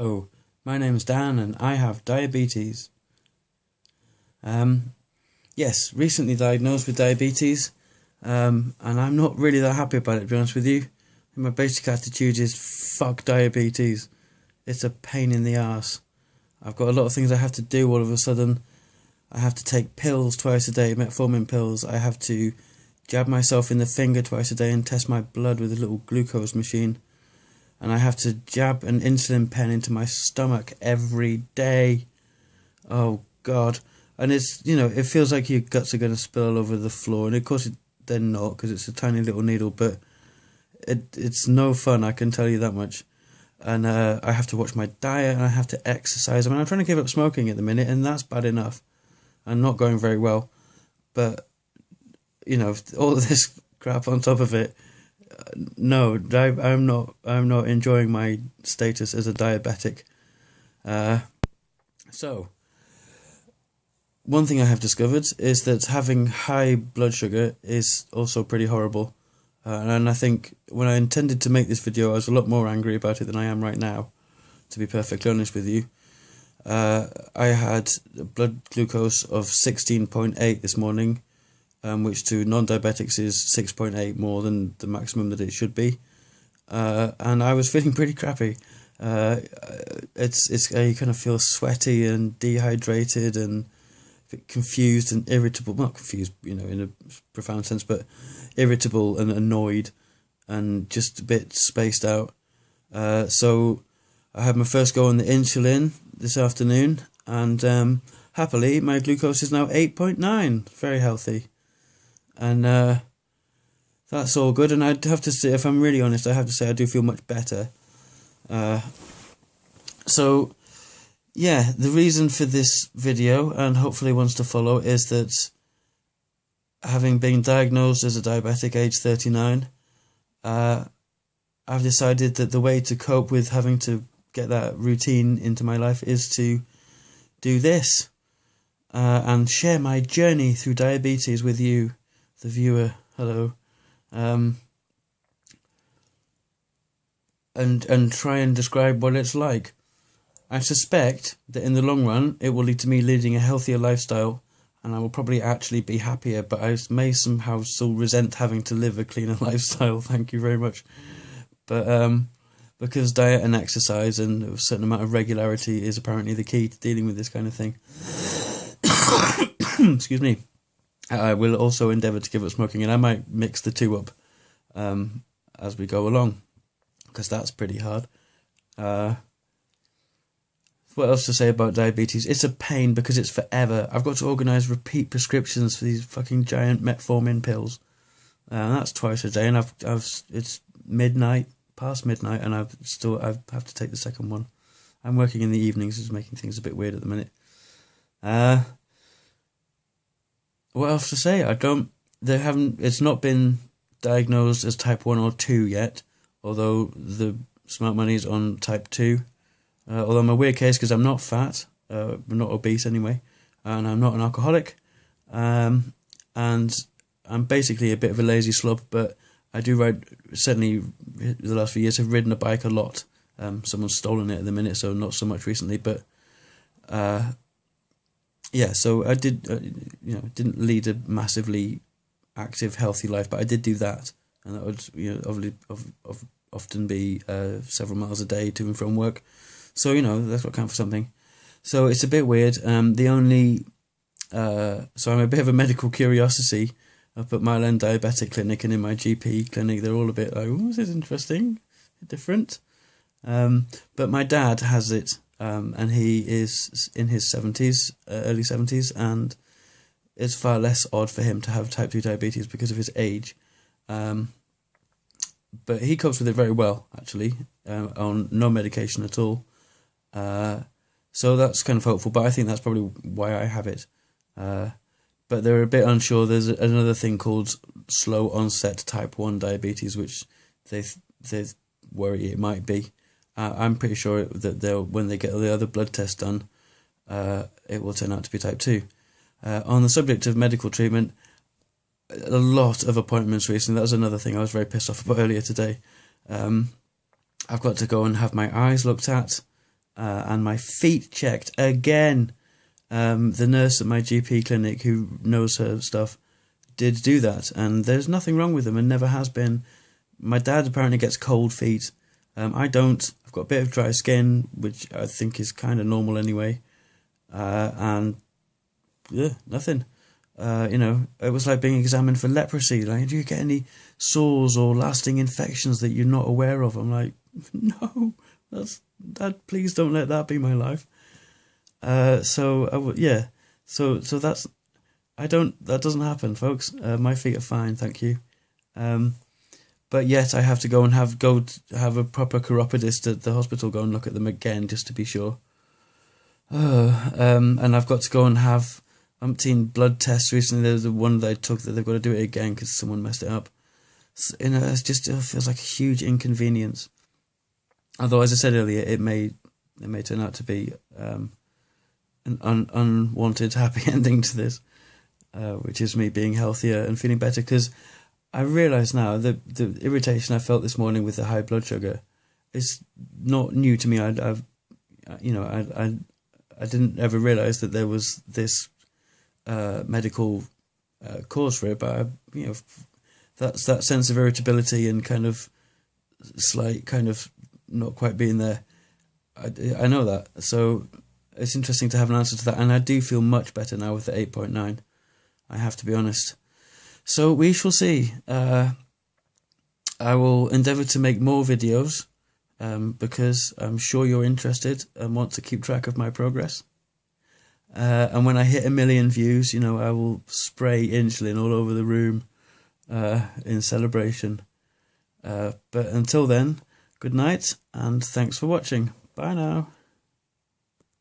Oh, my name's Dan and I have diabetes. Yes, recently diagnosed with diabetes, and I'm not really that happy about it, to be honest with you. My basic attitude is fuck diabetes. It's a pain in the arse. I've got a lot of things I have to do all of a sudden. I have to take pills twice a day, metformin pills. I have to jab myself in the finger twice a day and test my blood with a little glucose machine. And I have to jab an insulin pen into my stomach every day. Oh, God. And it's, it feels like your guts are going to spill all over the floor. And of course they're not, because it's a tiny little needle, but it's no fun, I can tell you that much. And I have to watch my diet, and I have to exercise. I mean, I'm trying to give up smoking at the minute, and that's bad enough. I'm not going very well. But, all of this crap on top of it, no, I'm not enjoying my status as a diabetic. So, one thing I have discovered is that having high blood sugar is also pretty horrible. And I think when I intended to make this video, I was a lot more angry about it than I am right now, to be perfectly honest with you. I had blood glucose of 16.8 this morning, which to non-diabetics is 6.8 more than the maximum that it should be. And I was feeling pretty crappy. You kind of feel sweaty and dehydrated and confused and irritable. Not confused, in a profound sense, but irritable and annoyed and just a bit spaced out. So I had my first go on the insulin this afternoon, and happily my glucose is now 8.9, very healthy. And that's all good. And I'd have to say, if I'm really honest, I have to say I do feel much better. So, yeah, the reason for this video, and hopefully ones to follow, is that having been diagnosed as a diabetic age 39, I've decided that the way to cope with having to get that routine into my life is to do this and share my journey through diabetes with you, the viewer. Hello. And try and describe what it's like. I suspect that in the long run it will lead to me leading a healthier lifestyle, and I will probably actually be happier, but I may somehow still resent having to live a cleaner lifestyle. Thank you very much. But because diet and exercise and a certain amount of regularity is apparently the key to dealing with this kind of thing. Excuse me. I will also endeavour to give up smoking, and I might mix the two up as we go along, because that's pretty hard. What else to say about diabetes? It's a pain because it's forever. I've got to organise repeat prescriptions for these fucking giant metformin pills. That's twice a day, and it's past midnight, and I have to take the second one. I'm working in the evenings, which is making things a bit weird at the minute. What else to say? It's not been diagnosed as type 1 or 2 yet, although the smart money is on type 2. Although I'm a weird case because I'm not fat, I'm not obese anyway, and I'm not an alcoholic, and I'm basically a bit of a lazy slob, but I do ride, certainly the last few years have ridden a bike a lot. Someone's stolen it at the minute, so not so much recently, but yeah, so I did, didn't lead a massively active, healthy life, but I did do that, and that would, often be several miles a day to and from work. So, that's what counts for something. So it's a bit weird. So I'm a bit of a medical curiosity up at Mile End Diabetic Clinic and in my GP clinic. They're all a bit like, oh, this is interesting, different. But my dad has it, and he is in his 70s, early 70s, and it's far less odd for him to have type 2 diabetes because of his age. But he copes with it very well, actually, on no medication at all. So that's kind of hopeful, but I think that's probably why I have it. But they're a bit unsure. There's another thing called slow onset type 1 diabetes, which they worry it might be. I'm pretty sure that when they get the other blood tests done, it will turn out to be type 2. On the subject of medical treatment, a lot of appointments recently. That was another thing I was very pissed off about earlier today. I've got to go and have my eyes looked at. and my feet checked again. The nurse at my GP clinic, who knows her stuff, did do that, and there's nothing wrong with them, and never has been. My dad apparently gets cold feet. I don't. I've got a bit of dry skin, which I think is kind of normal anyway. And yeah, nothing. It was like being examined for leprosy. Like, do you get any sores or lasting infections that you're not aware of? I'm like, no, Dad, please don't let that be my life. So that's, that doesn't happen, folks. My feet are fine, thank you. But yet I have to go and have a proper chiropodist at the hospital, go and look at them again just to be sure. And I've got to go and have umpteen blood tests recently. There's the one that I took that they've got to do it again because someone messed it up. So, it feels like a huge inconvenience. Although, as I said earlier, it may turn out to be an unwanted happy ending to this, which is me being healthier and feeling better. Because I realise now that the irritation I felt this morning with the high blood sugar is not new to me. I didn't ever realise that there was this medical cause for it, but that's that sense of irritability and kind of slight kind of not quite being there. I know that, so it's interesting to have an answer to that, and I do feel much better now with the 8.9. I have to be honest. So we shall see. I will endeavour to make more videos because I'm sure you're interested and want to keep track of my progress. And when I hit 1 million views, I will spray insulin all over the room in celebration. But until then, good night and thanks for watching. Bye now.